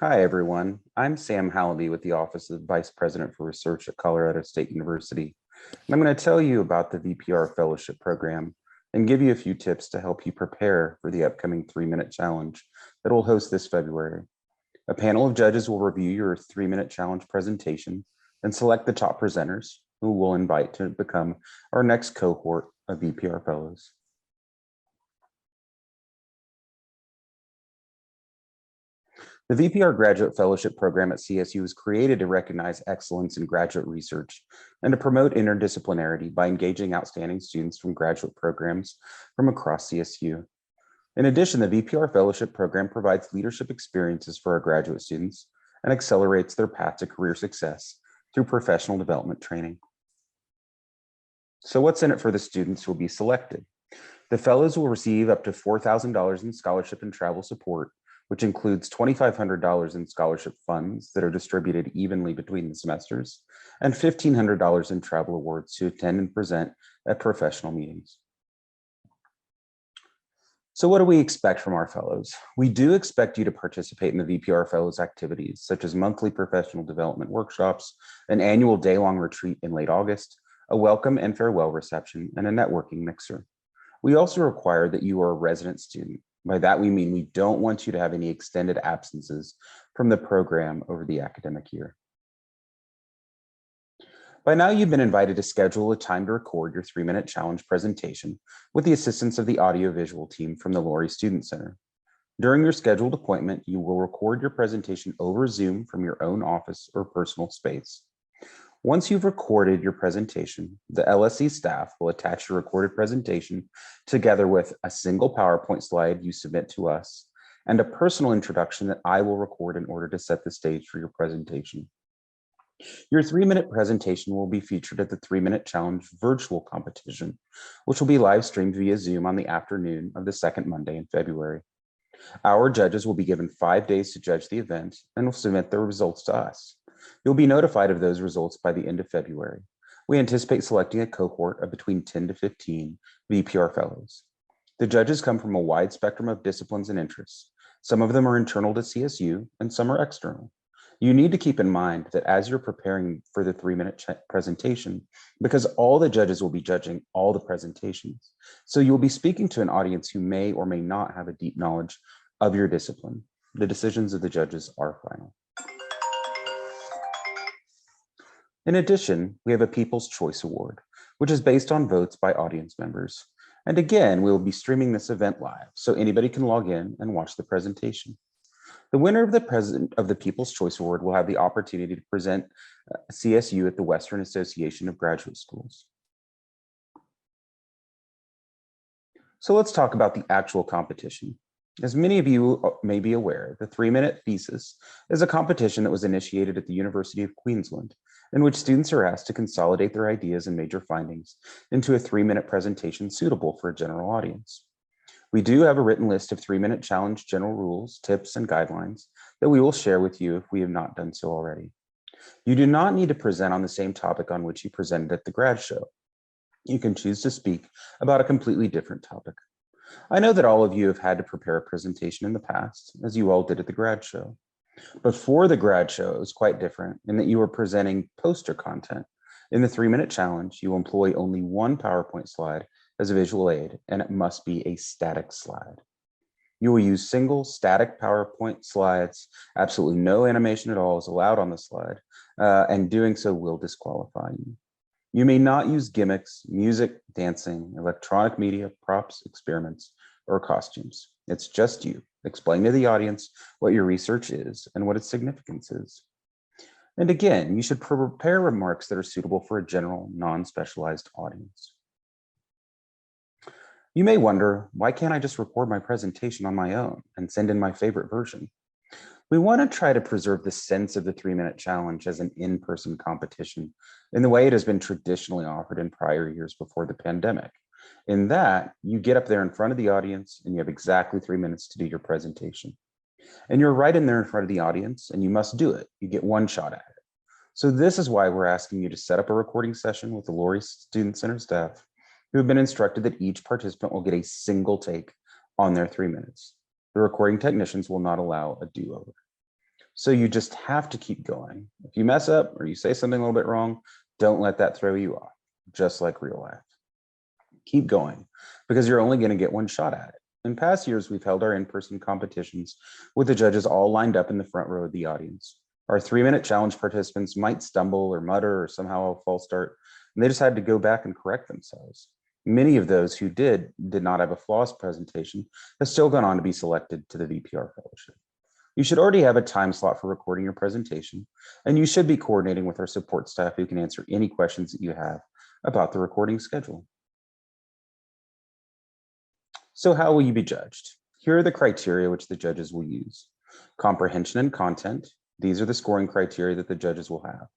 Hi, everyone. I'm Sam Hallaby with the Office of the Vice President for Research at Colorado State University. And I'm going to tell you about the VPR Fellowship Program and give you a few tips to help you prepare for the upcoming 3-minute challenge that we'll host this February. A panel of judges will review your 3-minute challenge presentation and select the top presenters who we'll invite to become our next cohort of VPR Fellows. The VPR Graduate Fellowship Program at CSU was created to recognize excellence in graduate research and to promote interdisciplinarity by engaging outstanding students from graduate programs from across CSU. In addition, the VPR Fellowship Program provides leadership experiences for our graduate students and accelerates their path to career success through professional development training. So what's in it for the students who will be selected? The fellows will receive up to $4,000 in scholarship and travel support, which includes $2,500 in scholarship funds that are distributed evenly between the semesters, and $1,500 in travel awards to attend and present at professional meetings. So what do we expect from our fellows? We do expect you to participate in the VPR Fellows activities, such as monthly professional development workshops, an annual day-long retreat in late August, a welcome and farewell reception, and a networking mixer. We also require that you are a resident student. By that, we mean we don't want you to have any extended absences from the program over the academic year. By now, you've been invited to schedule a time to record your 3-minute challenge presentation with the assistance of the audiovisual team from the Laurie Student Center. During your scheduled appointment, you will record your presentation over Zoom from your own office or personal space. Once you've recorded your presentation, the LSC staff will attach your recorded presentation together with a single PowerPoint slide you submit to us and a personal introduction that I will record in order to set the stage for your presentation. Your 3-minute presentation will be featured at the 3-minute challenge virtual competition, which will be live streamed via Zoom on the afternoon of the second Monday in February. Our judges will be given 5 days to judge the event and will submit their results to us. You'll be notified of those results by the end of February. We anticipate selecting a cohort of between 10 to 15 VPR fellows. The judges come from a wide spectrum of disciplines and interests. Some of them are internal to CSU and some are external. You need to keep in mind that as you're preparing for the 3-minute presentation, because all the judges will be judging all the presentations, so you'll be speaking to an audience who may or may not have a deep knowledge of your discipline. The decisions of the judges are final. In addition, we have a People's Choice Award, which is based on votes by audience members. And again, we will be streaming this event live, so anybody can log in and watch the presentation. The winner of the People's Choice Award will have the opportunity to present CSU at the Western Association of Graduate Schools. So let's talk about the actual competition. As many of you may be aware, the 3-minute thesis is a competition that was initiated at the University of Queensland, in which students are asked to consolidate their ideas and major findings into a 3-minute presentation suitable for a general audience. We do have a written list of 3-minute challenge general rules, tips, and guidelines that we will share with you if we have not done so already. You do not need to present on the same topic on which you presented at the grad show. You can choose to speak about a completely different topic. I know that all of you have had to prepare a presentation in the past, as you all did at the grad show. But for the grad show, it was quite different in that you were presenting poster content. In the 3-minute challenge, you employ only one PowerPoint slide as a visual aid, and it must be a static slide. You will use single static PowerPoint slides. Absolutely no animation at all is allowed on the slide, and doing so will disqualify you. You may not use gimmicks, music, dancing, electronic media, props, experiments, or costumes. It's just you. Explain to the audience what your research is and what its significance is. And again, you should prepare remarks that are suitable for a general, non-specialized audience. You may wonder, why can't I just record my presentation on my own and send in my favorite version? We want to try to preserve the sense of the 3-minute challenge as an in-person competition in the way it has been traditionally offered in prior years before the pandemic. In that, you get up there in front of the audience and you have exactly 3 minutes to do your presentation. And you're right in there in front of the audience and you must do it. You get one shot at it. So this is why we're asking you to set up a recording session with the Laurie Student Center staff who have been instructed that each participant will get a single take on their 3 minutes. The recording technicians will not allow a do-over. So you just have to keep going. If you mess up or you say something a little bit wrong, don't let that throw you off, just like real life. Keep going because you're only going to get one shot at it. In past years, we've held our in-person competitions with the judges all lined up in the front row of the audience. Our 3-minute challenge participants might stumble or mutter or somehow a false start, and they just had to go back and correct themselves. Many of those who did not have a flawless presentation have still gone on to be selected to the VPR Fellowship. You should already have a time slot for recording your presentation, and you should be coordinating with our support staff who can answer any questions that you have about the recording schedule. So how will you be judged? Here are the criteria which the judges will use. Comprehension and content. These are the scoring criteria that the judges will have.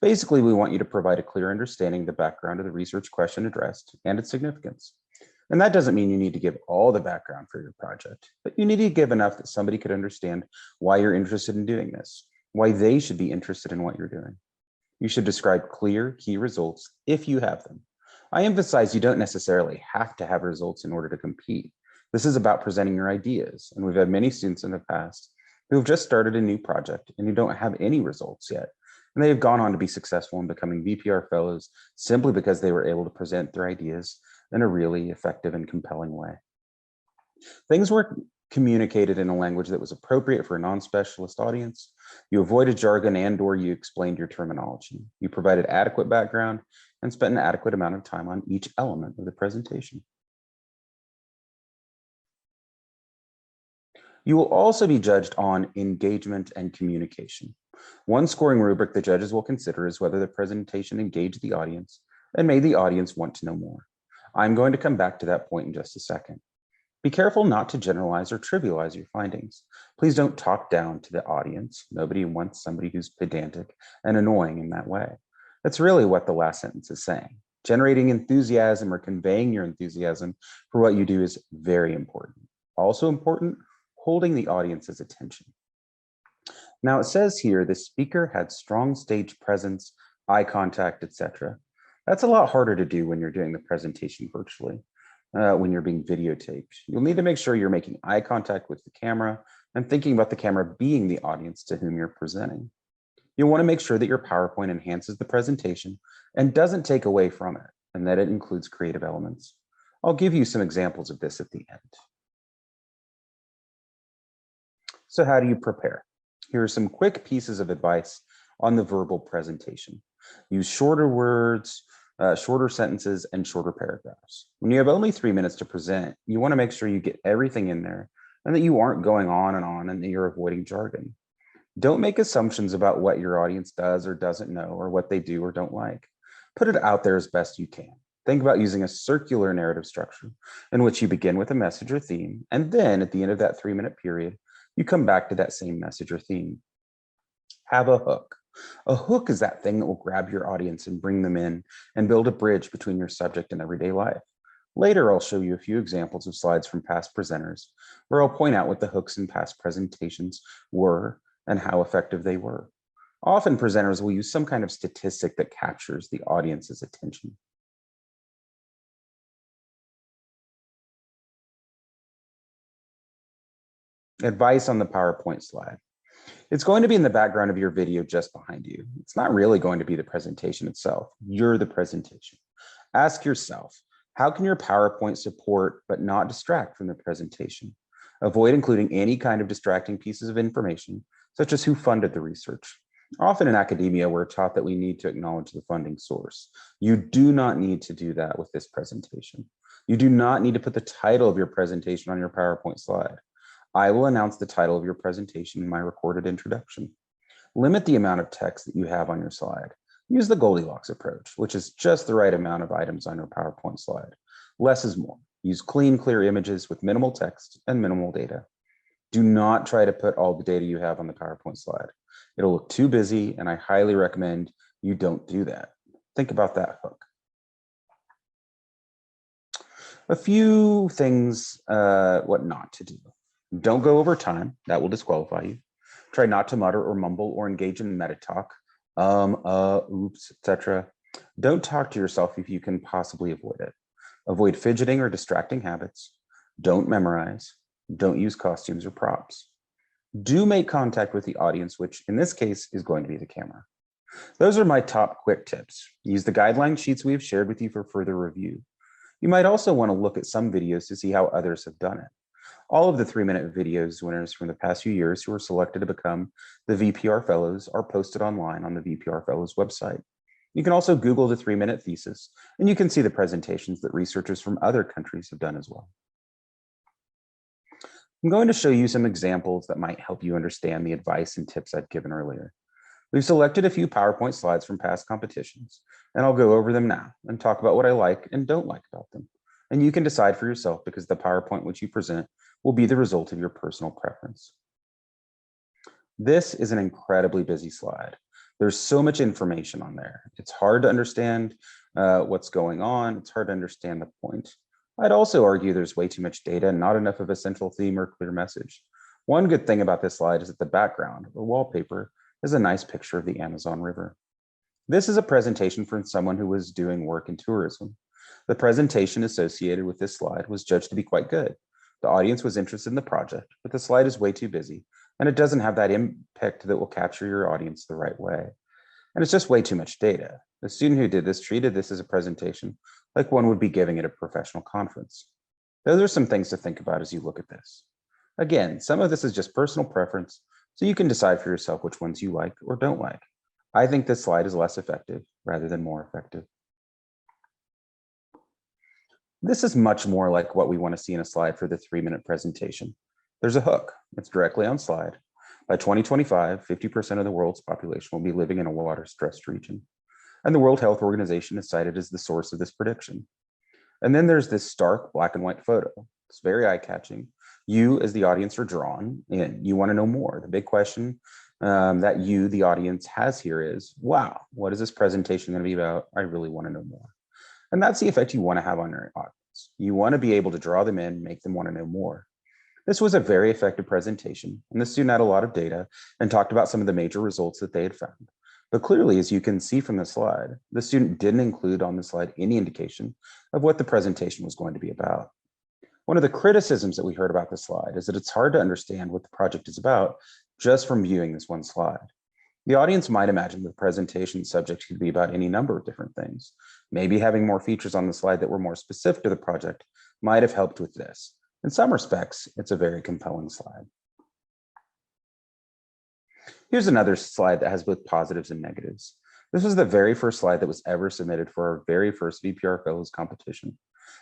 Basically, we want you to provide a clear understanding of the background of the research question addressed and its significance. And that doesn't mean you need to give all the background for your project, but you need to give enough that somebody could understand why you're interested in doing this, why they should be interested in what you're doing. You should describe clear key results if you have them. I emphasize you don't necessarily have to have results in order to compete. This is about presenting your ideas, and we've had many students in the past who have just started a new project and who don't have any results yet, and they have gone on to be successful in becoming VPR fellows simply because they were able to present their ideas in a really effective and compelling way. Things were communicated in a language that was appropriate for a non-specialist audience. You avoided jargon and/or you explained your terminology. You provided adequate background and spent an adequate amount of time on each element of the presentation. You will also be judged on engagement and communication. One scoring rubric the judges will consider is whether the presentation engaged the audience and made the audience want to know more. I'm going to come back to that point in just a second. Be careful not to generalize or trivialize your findings. Please don't talk down to the audience. Nobody wants somebody who's pedantic and annoying in that way. That's really what the last sentence is saying. Generating enthusiasm or conveying your enthusiasm for what you do is very important. Also important, holding the audience's attention. Now it says here, the speaker had strong stage presence, eye contact, etc. That's a lot harder to do when you're doing the presentation virtually. When you're being videotaped. You'll need to make sure you're making eye contact with the camera and thinking about the camera being the audience to whom you're presenting. You'll want to make sure that your PowerPoint enhances the presentation and doesn't take away from it, and that it includes creative elements. I'll give you some examples of this at the end. So how do you prepare? Here are some quick pieces of advice on the verbal presentation. Use shorter words, shorter sentences, and shorter paragraphs. When you have only 3 minutes to present, you want to make sure you get everything in there and that you aren't going on and that you're avoiding jargon. Don't make assumptions about what your audience does or doesn't know or what they do or don't like. Put it out there as best you can. Think about using a circular narrative structure in which you begin with a message or theme, and then at the end of that 3-minute period, you come back to that same message or theme. Have a hook. A hook is that thing that will grab your audience and bring them in and build a bridge between your subject and everyday life. Later, I'll show you a few examples of slides from past presenters where I'll point out what the hooks in past presentations were and how effective they were. Often presenters will use some kind of statistic that captures the audience's attention. Advice on the PowerPoint slide. It's going to be in the background of your video just behind you. It's not really going to be the presentation itself. You're the presentation. Ask yourself, how can your PowerPoint support but not distract from the presentation? Avoid including any kind of distracting pieces of information, such as who funded the research. Often in academia, we're taught that we need to acknowledge the funding source. You do not need to do that with this presentation. You do not need to put the title of your presentation on your PowerPoint slide. I will announce the title of your presentation in my recorded introduction. Limit the amount of text that you have on your slide. Use the Goldilocks approach, which is just the right amount of items on your PowerPoint slide. Less is more. Use clean, clear images with minimal text and minimal data. Do not try to put all the data you have on the PowerPoint slide. It'll look too busy, and I highly recommend you don't do that. Think about that hook. A few things, what not to do. Don't go over time. That will disqualify you. Try not to mutter or mumble or engage in meta talk, oops, etc. Don't talk to yourself if you can possibly avoid it. Avoid fidgeting or distracting habits. Don't memorize. Don't use costumes or props. Do make contact with the audience, which in this case is going to be the camera. Those are my top quick tips. Use the guideline sheets we have shared with you for further review. You might also want to look at some videos to see how others have done it. All of the 3-minute videos winners from the past few years who were selected to become the VPR Fellows are posted online on the VPR Fellows website. You can also Google the 3-minute thesis, and you can see the presentations that researchers from other countries have done as well. I'm going to show you some examples that might help you understand the advice and tips I've given earlier. We've selected a few PowerPoint slides from past competitions, and I'll go over them now and talk about what I like and don't like about them. And you can decide for yourself because the PowerPoint which you present will be the result of your personal preference. This is an incredibly busy slide. There's so much information on there. It's hard to understand what's going on. It's hard to understand the point. I'd also argue there's way too much data and not enough of a central theme or clear message. One good thing about this slide is that the background or wallpaper is a nice picture of the Amazon River. This is a presentation from someone who was doing work in tourism. The presentation associated with this slide was judged to be quite good. The audience was interested in the project, but the slide is way too busy and it doesn't have that impact that will capture your audience the right way. And it's just way too much data. The student who did this treated this as a presentation like one would be giving at a professional conference. Those are some things to think about as you look at this. Again, some of this is just personal preference, so you can decide for yourself which ones you like or don't like. I think this slide is less effective rather than more effective. This is much more like what we want to see in a slide for the 3-minute presentation. There's a hook. It's directly on slide. By 2025, 50% of the world's population will be living in a water-stressed region. And the World Health Organization is cited as the source of this prediction. And then there's this stark black and white photo. It's very eye-catching. You, as the audience, are drawn in. You want to know more. The big question that you, the audience, has here is, wow, what is this presentation going to be about? I really want to know more. And that's the effect you want to have on your audience. You want to be able to draw them in, make them want to know more. This was a very effective presentation, and the student had a lot of data and talked about some of the major results that they had found. But clearly, as you can see from the slide, the student didn't include on the slide any indication of what the presentation was going to be about. One of the criticisms that we heard about this slide is that it's hard to understand what the project is about just from viewing this one slide. The audience might imagine the presentation subject could be about any number of different things. Maybe having more features on the slide that were more specific to the project might have helped with this. In some respects, it's a very compelling slide. Here's another slide that has both positives and negatives. This was the very first slide that was ever submitted for our very first VPR Fellows competition.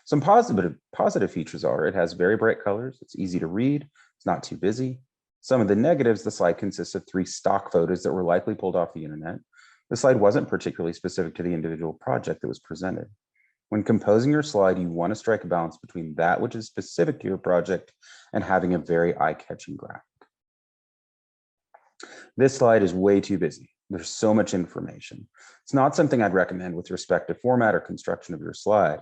Some positive features are it has very bright colors, it's easy to read, it's not too busy. Some of the negatives, the slide consists of 3 stock photos that were likely pulled off the internet. The slide wasn't particularly specific to the individual project that was presented. When composing your slide, you want to strike a balance between that which is specific to your project and having a very eye-catching graphic. This slide is way too busy. There's so much information. It's not something I'd recommend with respect to format or construction of your slide.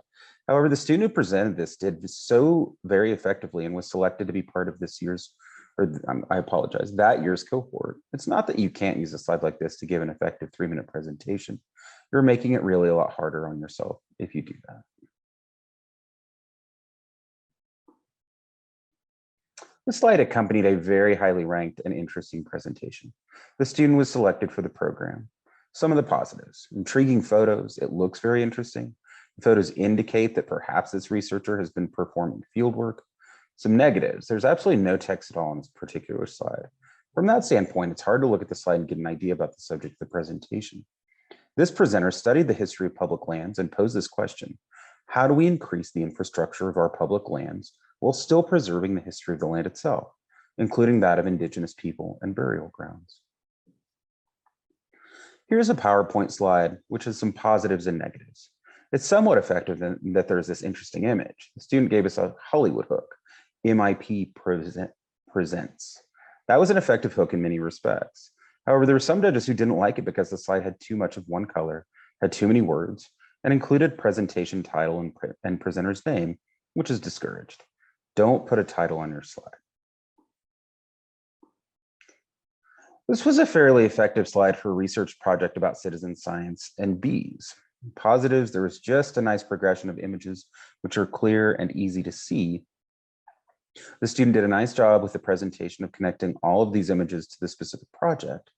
However, the student who presented this did so very effectively and was selected to be part of this year's, that year's cohort. It's not that you can't use a slide like this to give an effective 3-minute presentation. You're making it really a lot harder on yourself if you do that. This slide accompanied a very highly ranked and interesting presentation. The student was selected for the program. Some of the positives: intriguing photos. It looks very interesting. The photos indicate that perhaps this researcher has been performing fieldwork. Some negatives: there's absolutely no text at all on this particular slide. From that standpoint, it's hard to look at the slide and get an idea about the subject of the presentation. This presenter studied the history of public lands and posed this question: how do we increase the infrastructure of our public lands while still preserving the history of the land itself, including that of indigenous people and burial grounds? Here's a PowerPoint slide, which has some positives and negatives. It's somewhat effective in that there's this interesting image. The student gave us a Hollywood hook, MIP presents. That was an effective hook in many respects. However, there were some judges who didn't like it because the slide had too much of one color, had too many words, and included presentation title and presenter's name, which is discouraged. Don't put a title on your slide. This was a fairly effective slide for a research project about citizen science and bees. Positives: there was just a nice progression of images, which are clear and easy to see. The student did a nice job with the presentation of connecting all of these images to the specific project.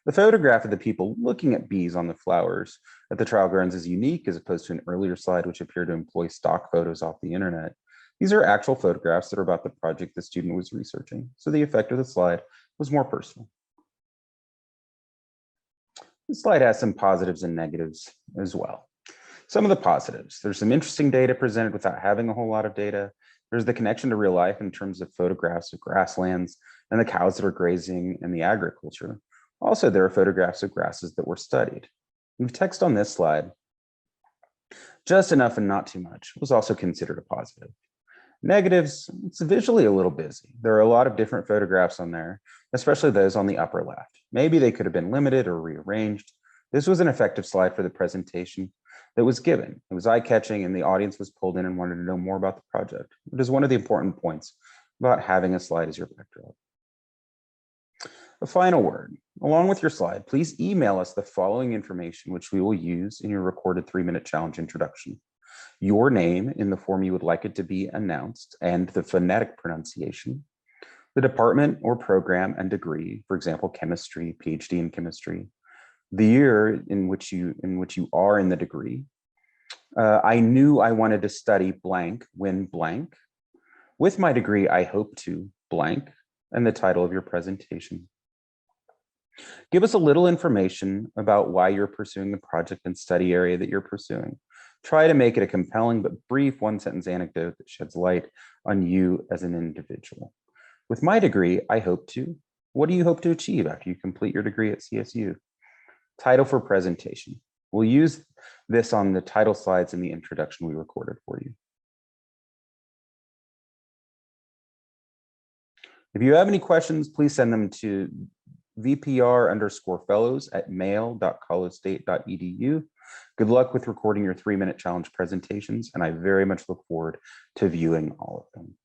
The photograph of the people looking at bees on the flowers at the trial grounds is unique as opposed to an earlier slide which appeared to employ stock photos off the internet. These are actual photographs that are about the project the student was researching, so the effect of the slide was more personal. This slide has some positives and negatives as well. Some of the positives: there's some interesting data presented without having a whole lot of data. There's the connection to real life in terms of photographs of grasslands and the cows that are grazing and the agriculture. Also, there are photographs of grasses that were studied. And the text on this slide, just enough and not too much, was also considered a positive. Negatives: it's visually a little busy. There are a lot of different photographs on there, especially those on the upper left. Maybe they could have been limited or rearranged. This was an effective slide for the presentation that was given. It was eye-catching and the audience was pulled in and wanted to know more about the project, which is one of the important points about having a slide as your backdrop. A final word: along with your slide, please email us the following information which we will use in your recorded 3-minute challenge introduction. Your name in the form you would like it to be announced and the phonetic pronunciation, the department or program and degree, for example, chemistry, PhD in chemistry, the year in which you are in the degree. I knew I wanted to study blank when blank. With my degree, I hope to blank, and the title of your presentation. Give us a little information about why you're pursuing the project and study area that you're pursuing. Try to make it a compelling but brief one-sentence anecdote that sheds light on you as an individual. With my degree, I hope to. What do you hope to achieve after you complete your degree at CSU? Title for presentation. We'll use this on the title slides in the introduction we recorded for you. If you have any questions, please send them to vpr_fellows@mail.collegestate.edu. Good luck with recording your 3-minute challenge presentations, and I very much look forward to viewing all of them.